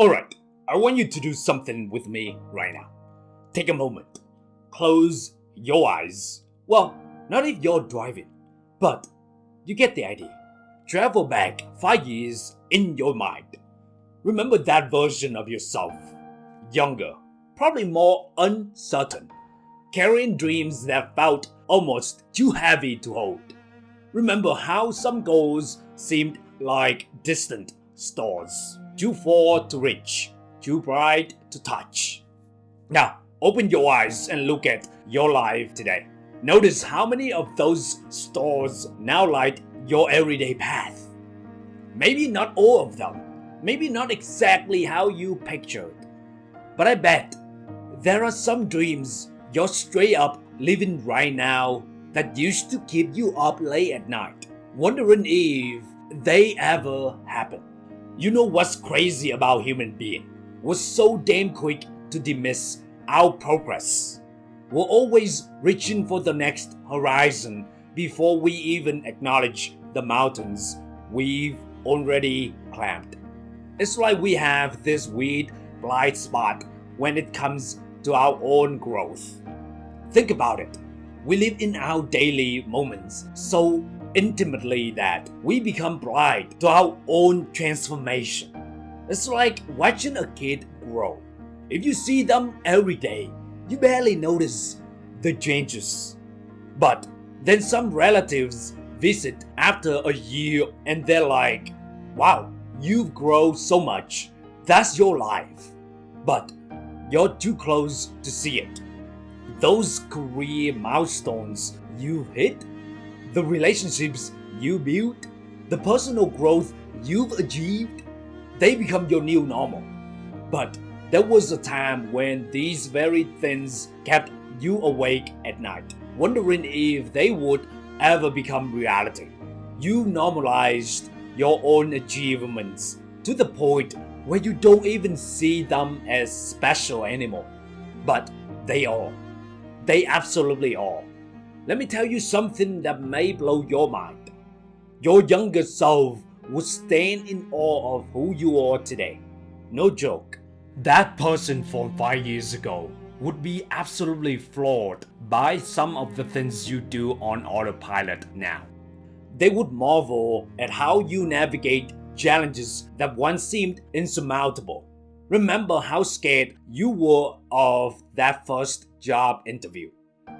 Alright, I want you to do something with me right now. Take a moment. Close your eyes. Well, not if you're driving, but you get the idea. Travel back 5 years in your mind. Remember that version of yourself. Younger, probably more uncertain, carrying dreams that felt almost too heavy to hold. Remember how some goals seemed like distant stars, too far to reach, too bright to touch. Now, open your eyes and look at your life today. Notice how many of those stars now light your everyday path. Maybe not all of them, maybe not exactly how you pictured, but I bet there are some dreams you're straight up living right now that used to keep you up late at night, wondering if they ever happened. You know what's crazy about human being? We're so damn quick to dismiss our progress. We're always reaching for the next horizon before we even acknowledge the mountains we've already climbed. It's like we have this weird blind spot when it comes to our own growth. Think about it. We live in our daily moments so intimately that we become blind to our own transformation. It's like watching a kid grow. If you see them every day, you barely notice the changes. But then some relatives visit after a year and they're like, wow, you've grown so much. That's your life. But you're too close to see it. Those career milestones you've hit, the relationships you built, the personal growth you've achieved, they become your new normal. But there was a time when these very things kept you awake at night, wondering if they would ever become reality. You normalized your own achievements to the point where you don't even see them as special anymore. But they are. They absolutely are. Let me tell you something that may blow your mind. Your younger self would stand in awe of who you are today. No joke. That person from 5 years ago would be absolutely floored by some of the things you do on autopilot now. They would marvel at how you navigate challenges that once seemed insurmountable. Remember how scared you were of that first job interview,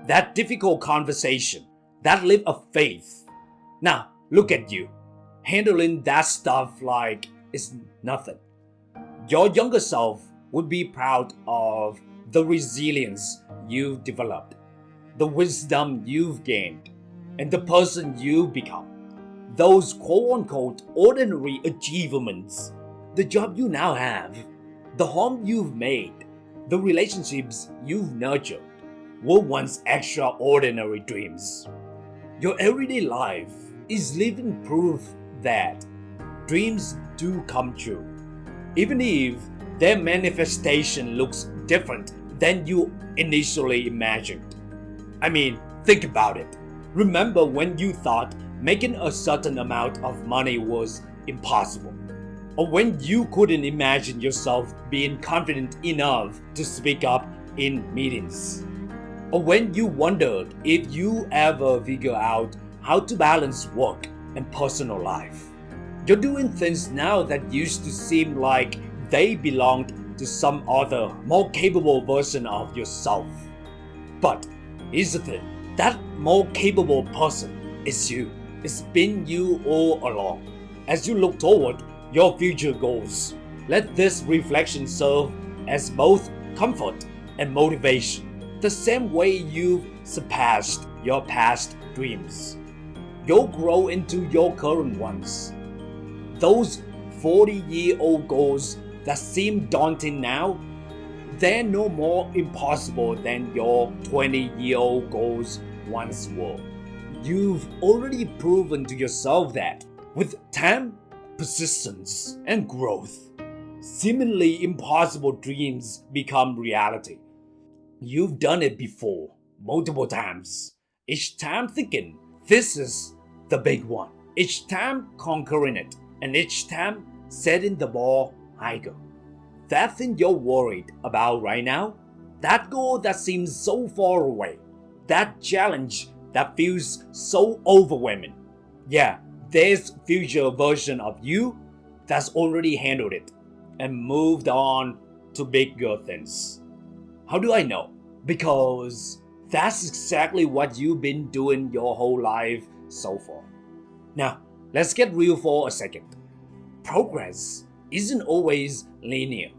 that difficult conversation, that leap of faith. Now, look at you, handling that stuff like it's nothing. Your younger self would be proud of the resilience you've developed, the wisdom you've gained, and the person you've become. Those quote-unquote ordinary achievements, the job you now have, the home you've made, the relationships you've nurtured, were once extraordinary dreams. Your everyday life is living proof that dreams do come true, even if their manifestation looks different than you initially imagined. I mean, think about it. Remember when you thought making a certain amount of money was impossible? Or when you couldn't imagine yourself being confident enough to speak up in meetings? Or when you wondered if you ever figure out how to balance work and personal life? You're doing things now that used to seem like they belonged to some other, more capable version of yourself. But here's the thing, that more capable person is you. It's been you all along. As you look toward your future goals, let this reflection serve as both comfort and motivation, the same way you've surpassed your past dreams. You'll grow into your current ones. Those 40-year-old goals that seem daunting now, they're no more impossible than your 20-year-old goals once were. You've already proven to yourself that with time, persistence, and growth, seemingly impossible dreams become reality. You've done it before, multiple times, each time thinking, this is the big one, each time conquering it, and each time setting the bar higher. that thing you're worried about right now, that goal that seems so far away, that challenge that feels so overwhelming. Yeah, there's future version of you that's already handled it and moved on to bigger things. How do I know? Because that's exactly what you've been doing your whole life so far. Now, let's get real for a second. Progress isn't always linear,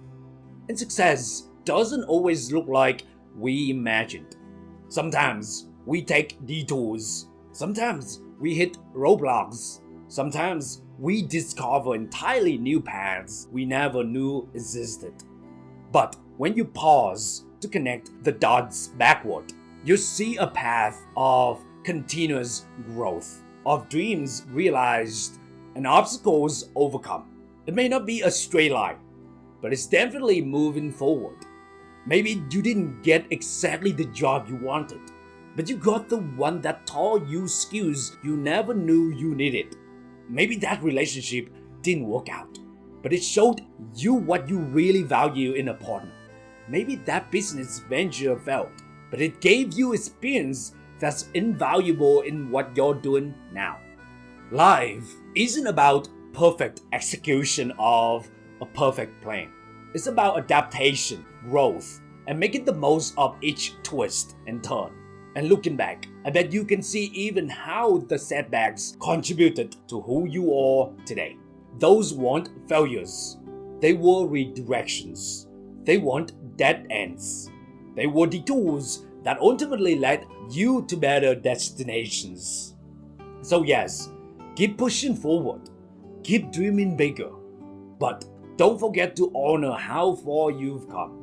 and success doesn't always look like we imagined. Sometimes we take detours, sometimes we hit roadblocks, sometimes we discover entirely new paths we never knew existed. But when you pause to connect the dots backward, you see a path of continuous growth, of dreams realized and obstacles overcome. It may not be a straight line, but it's definitely moving forward. Maybe you didn't get exactly the job you wanted, but you got the one that taught you skills you never knew you needed. Maybe that relationship didn't work out, but it showed you what you really value in a partner. Maybe that business venture failed, but it gave you experience that's invaluable in what you're doing now. Life isn't about perfect execution of a perfect plan. It's about adaptation, growth, and making the most of each twist and turn. And looking back, I bet you can see even how the setbacks contributed to who you are today. Those weren't failures. They were redirections. They weren't dead ends. They were detours that ultimately led you to better destinations. So yes, keep pushing forward. Keep dreaming bigger. But don't forget to honor how far you've come.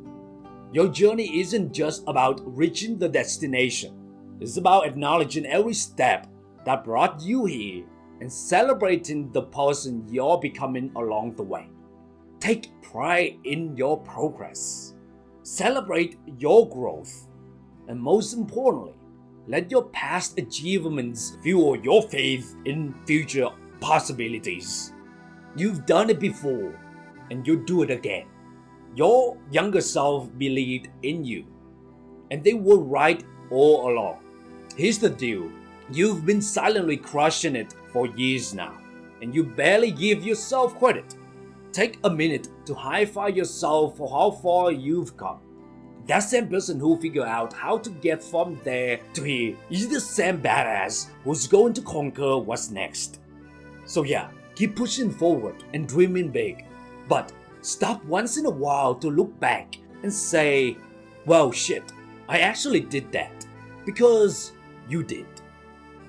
Your journey isn't just about reaching the destination. It's about acknowledging every step that brought you here and celebrating the person you're becoming along the way. Take pride in your progress. Celebrate your growth. And most importantly, let your past achievements fuel your faith in future possibilities. You've done it before, and you'll do it again. Your younger self believed in you, and they were right all along. Here's the deal. You've been silently crushing it for years now, and you barely give yourself credit. Take a minute to high-five yourself for how far you've come. That same person who figured out how to get from there to here is the same badass who's going to conquer what's next. So yeah, keep pushing forward and dreaming big. But stop once in a while to look back and say, well shit, I actually did that. Because you did.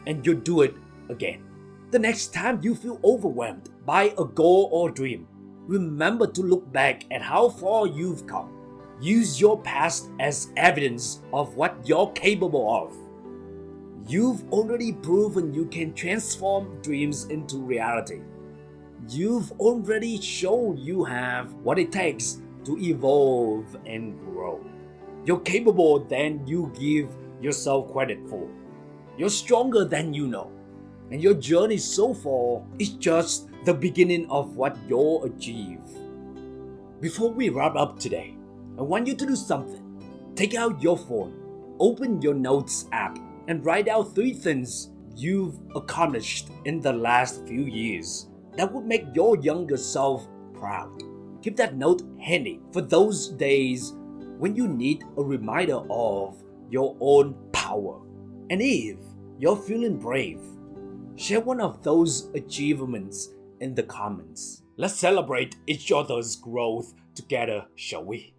And you'll do it again. The next time you feel overwhelmed by a goal or dream, remember to look back at how far you've come. Use your past as evidence of what you're capable of. You've already proven you can transform dreams into reality. You've already shown you have what it takes to evolve and grow. You're capable than you give yourself credit for. You're stronger than you know. And your journey so far is just the beginning of what you'll achieve. Before we wrap up today, I want you to do something. Take out your phone, open your notes app, and write out 3 things you've accomplished in the last few years that would make your younger self proud. Keep that note handy for those days when you need a reminder of your own power. And if you're feeling brave, share one of those achievements in the comments. Let's celebrate each other's growth together, shall we?